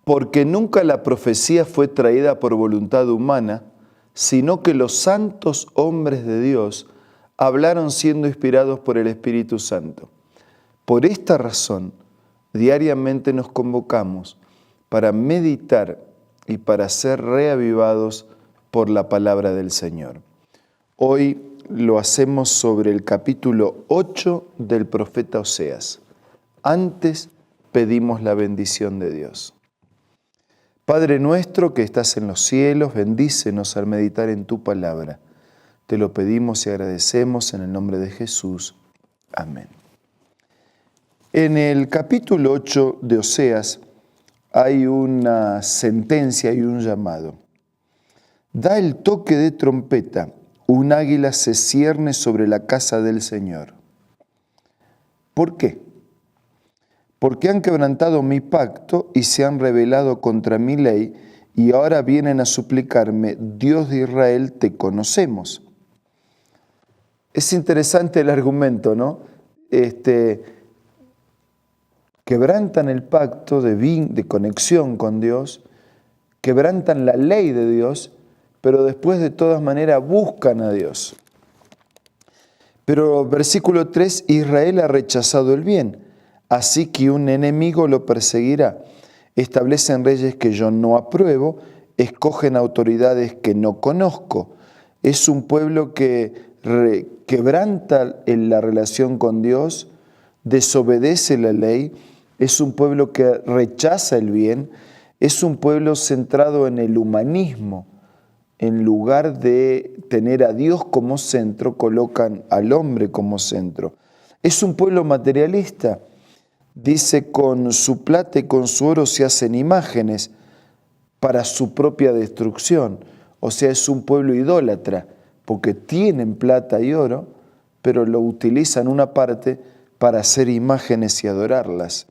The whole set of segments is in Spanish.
Porque nunca la profecía fue traída por voluntad humana, sino que los santos hombres de Dios hablaron siendo inspirados por el Espíritu Santo. Por esta razón, diariamente nos convocamos para meditar y para ser reavivados por la palabra del Señor. Hoy lo hacemos sobre el capítulo 8 del profeta Oseas. Antes pedimos la bendición de Dios. Padre nuestro que estás en los cielos, bendícenos al meditar en tu palabra. Te lo pedimos y agradecemos en el nombre de Jesús. Amén. En el capítulo 8 de Oseas hay una sentencia y un llamado. Da el toque de trompeta, un águila se cierne sobre la casa del Señor. ¿Por qué? Porque han quebrantado mi pacto y se han rebelado contra mi ley, y ahora vienen a suplicarme, Dios de Israel, te conocemos. Es interesante el argumento, ¿no? Quebrantan el pacto de conexión con Dios, quebrantan la ley de Dios, pero después de todas maneras buscan a Dios. Pero versículo 3, Israel ha rechazado el bien, así que un enemigo lo perseguirá. Establecen reyes que yo no apruebo, escogen autoridades que no conozco. Es un pueblo que quebranta la relación con Dios, desobedece la ley, es un pueblo que rechaza el bien, es un pueblo centrado en el humanismo. En lugar de tener a Dios como centro, colocan al hombre como centro. Es un pueblo materialista. Dice, con su plata y con su oro se hacen imágenes para su propia destrucción. O sea, es un pueblo idólatra, porque tienen plata y oro, pero lo utilizan una parte para hacer imágenes y adorarlas.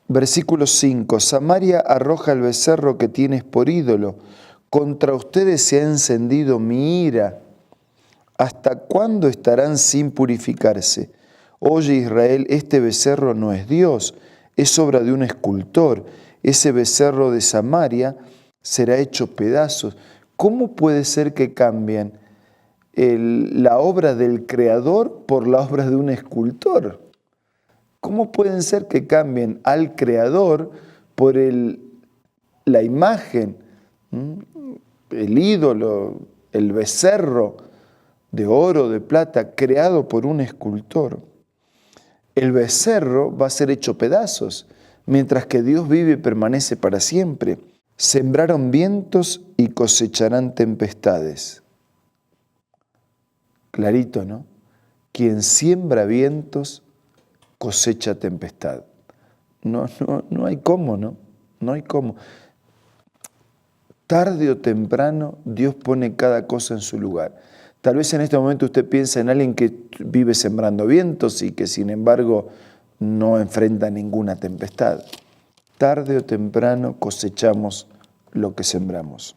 Versículo 5, Samaria arroja el becerro que tienes por ídolo. Contra ustedes se ha encendido mi ira. ¿Hasta cuándo estarán sin purificarse? Oye Israel, este becerro no es Dios, es obra de un escultor. Ese becerro de Samaria será hecho pedazos. ¿Cómo puede ser que cambien la obra del creador por la obra de un escultor? ¿Cómo pueden ser que cambien al creador por la imagen, el ídolo, el becerro de oro, de plata, creado por un escultor? El becerro va a ser hecho pedazos, mientras que Dios vive y permanece para siempre. Sembraron vientos y cosecharán tempestades. Clarito, ¿no? Quien siembra vientos cosecha tempestad. No hay cómo, ¿no? No hay cómo. Tarde o temprano Dios pone cada cosa en su lugar. Tal vez en este momento usted piensa en alguien que vive sembrando vientos y que sin embargo no enfrenta ninguna tempestad. Tarde o temprano cosechamos lo que sembramos.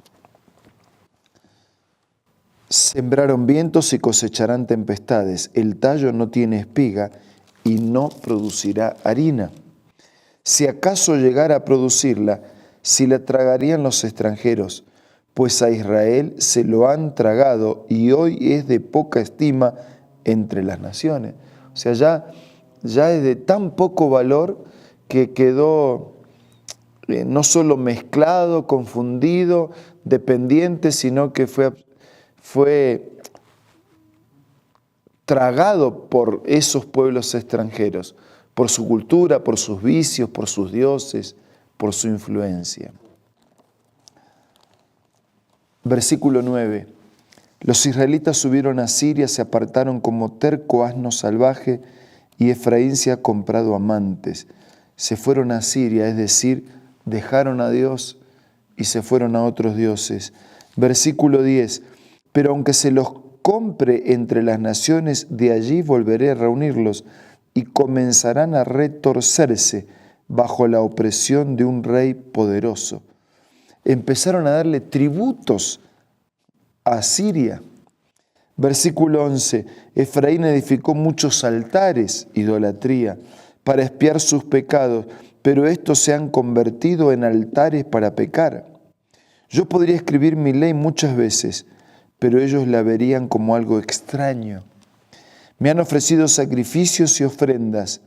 Sembraron vientos y cosecharán tempestades. El tallo no tiene espiga y no producirá harina. Si acaso llegara a producirla, si la tragarían los extranjeros, pues a Israel se lo han tragado y hoy es de poca estima entre las naciones. O sea, ya es de tan poco valor que quedó no solo mezclado, confundido, dependiente, sino que fue tragado por esos pueblos extranjeros, por su cultura, por sus vicios, por sus dioses, por su influencia. Versículo 9. Los israelitas subieron a Siria, se apartaron como terco asno salvaje, y Efraín se ha comprado amantes. Se fueron a Siria, es decir, dejaron a Dios y se fueron a otros dioses. Versículo 10. Pero aunque se los compre entre las naciones, de allí volveré a reunirlos y comenzarán a retorcerse bajo la opresión de un rey poderoso. Empezaron a darle tributos a Siria. Versículo 11. Efraín edificó muchos altares, idolatría, para expiar sus pecados, pero estos se han convertido en altares para pecar. Yo podría escribir mi ley muchas veces, pero ellos la verían como algo extraño. Me han ofrecido sacrificios y ofrendas,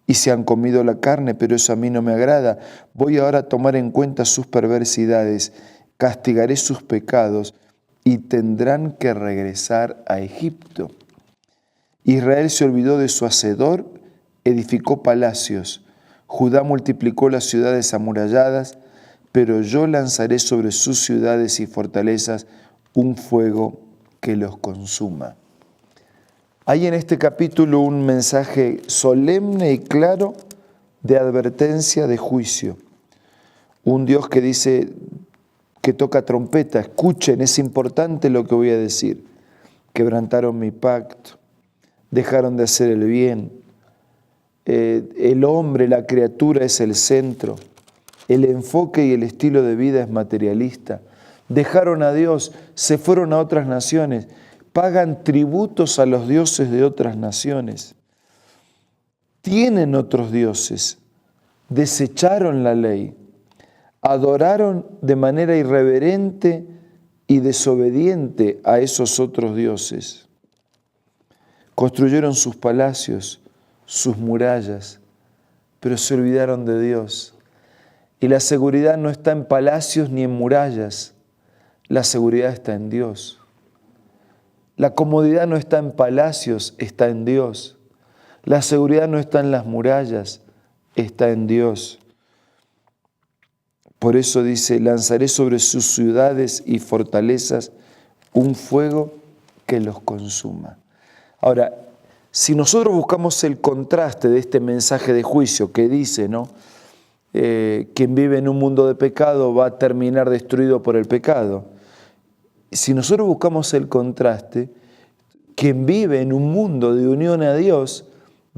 y se han comido la carne, pero eso a mí no me agrada. Voy ahora a tomar en cuenta sus perversidades, castigaré sus pecados, y tendrán que regresar a Egipto. Israel se olvidó de su hacedor, edificó palacios. Judá multiplicó las ciudades amuralladas, pero yo lanzaré sobre sus ciudades y fortalezas un fuego que los consuma. Hay en este capítulo un mensaje solemne y claro de advertencia, de juicio. Un Dios que dice, que toca trompeta, escuchen, es importante lo que voy a decir. Quebrantaron mi pacto, dejaron de hacer el bien. El hombre, la criatura es el centro. El enfoque y el estilo de vida es materialista. Dejaron a Dios, se fueron a otras naciones, pagan tributos a los dioses de otras naciones. Tienen otros dioses, desecharon la ley, adoraron de manera irreverente y desobediente a esos otros dioses. Construyeron sus palacios, sus murallas, pero se olvidaron de Dios. Y la seguridad no está en palacios ni en murallas, la seguridad está en Dios. La comodidad no está en palacios, está en Dios. La seguridad no está en las murallas, está en Dios. Por eso dice, lanzaré sobre sus ciudades y fortalezas un fuego que los consuma. Ahora, si nosotros buscamos el contraste de este mensaje de juicio que dice, ¿no? Quien vive en un mundo de pecado va a terminar destruido por el pecado. Si nosotros buscamos el contraste, quien vive en un mundo de unión a Dios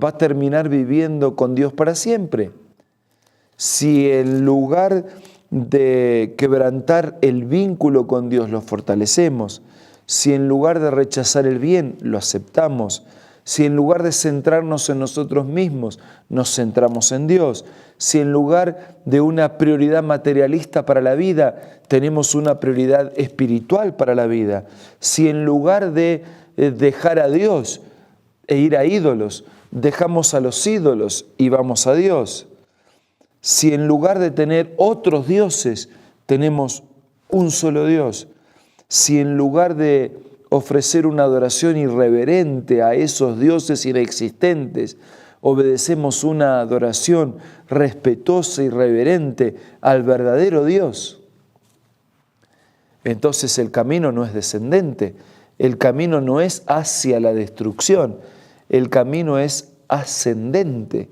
va a terminar viviendo con Dios para siempre. Si en lugar de quebrantar el vínculo con Dios lo fortalecemos, si en lugar de rechazar el bien lo aceptamos, si en lugar de centrarnos en nosotros mismos nos centramos en Dios, si en lugar de una prioridad materialista para la vida tenemos una prioridad espiritual para la vida, si en lugar de dejar a Dios e ir a ídolos, dejamos a los ídolos y vamos a Dios, si en lugar de tener otros dioses tenemos un solo Dios, si en lugar de ofrecer una adoración irreverente a esos dioses inexistentes, obedecemos una adoración respetuosa y reverente al verdadero Dios, entonces el camino no es descendente, el camino no es hacia la destrucción, el camino es ascendente.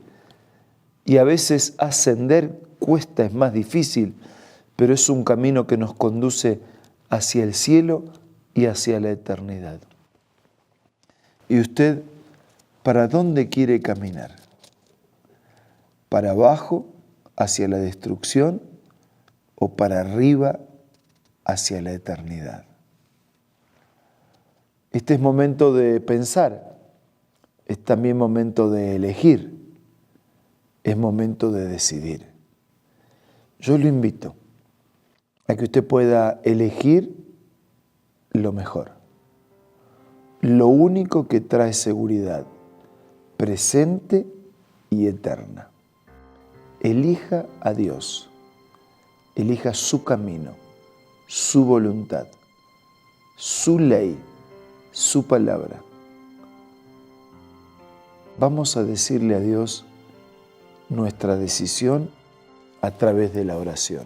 Y a veces ascender cuesta, es más difícil, pero es un camino que nos conduce hacia el cielo y hacia la eternidad. ¿Y usted para dónde quiere caminar? ¿Para abajo, hacia la destrucción, o para arriba, hacia la eternidad? Este es momento de pensar, es también momento de elegir, es momento de decidir. Yo lo invito a que usted pueda elegir lo mejor, lo único que trae seguridad presente y eterna. Elija a Dios, elija su camino, su voluntad, su ley, su palabra. Vamos a decirle a Dios nuestra decisión a través de la oración.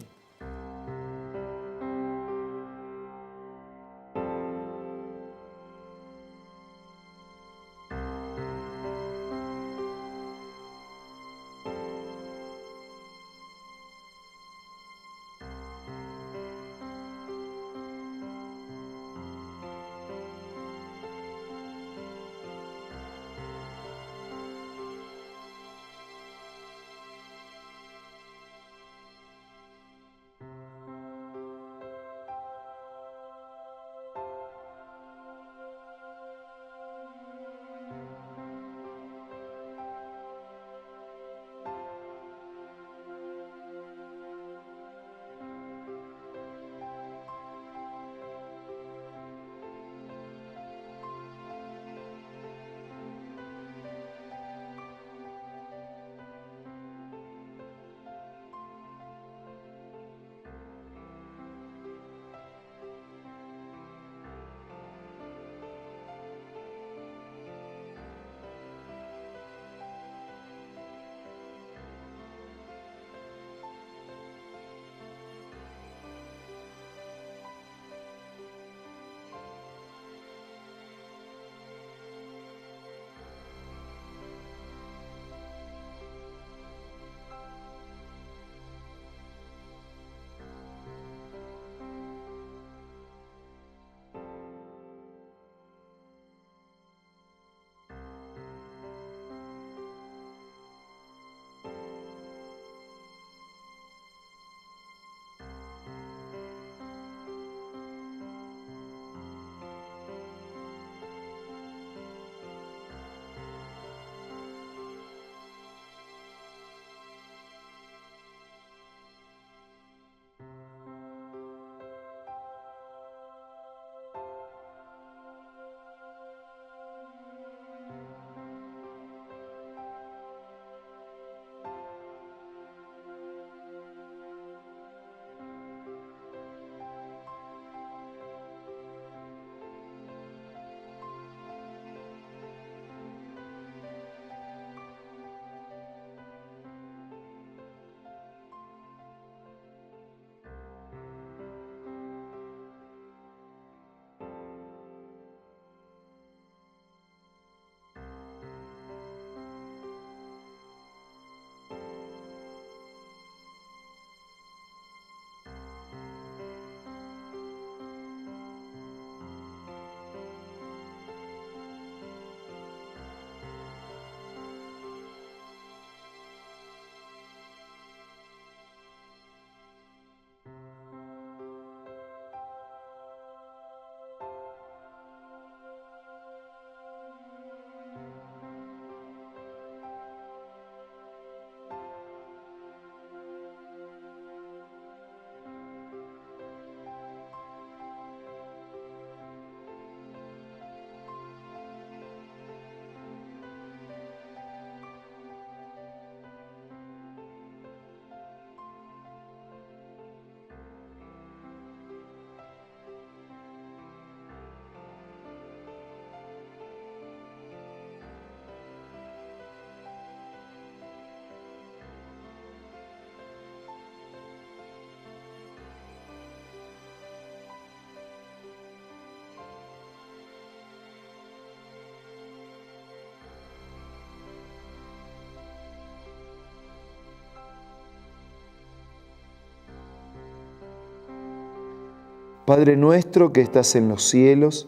Padre nuestro que estás en los cielos,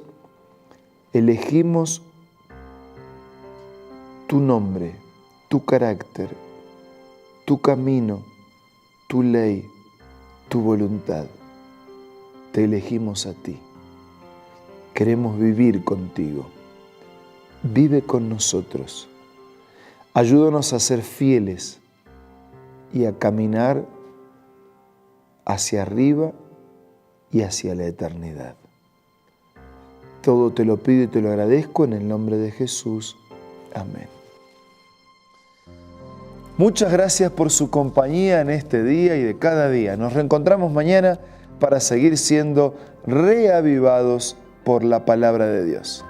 elegimos tu nombre, tu carácter, tu camino, tu ley, tu voluntad. Te elegimos a ti. Queremos vivir contigo. Vive con nosotros. Ayúdanos a ser fieles y a caminar hacia arriba y hacia la eternidad. Todo te lo pido y te lo agradezco en el nombre de Jesús. Amén. Muchas gracias por su compañía en este día y de cada día. Nos reencontramos mañana para seguir siendo reavivados por la palabra de Dios.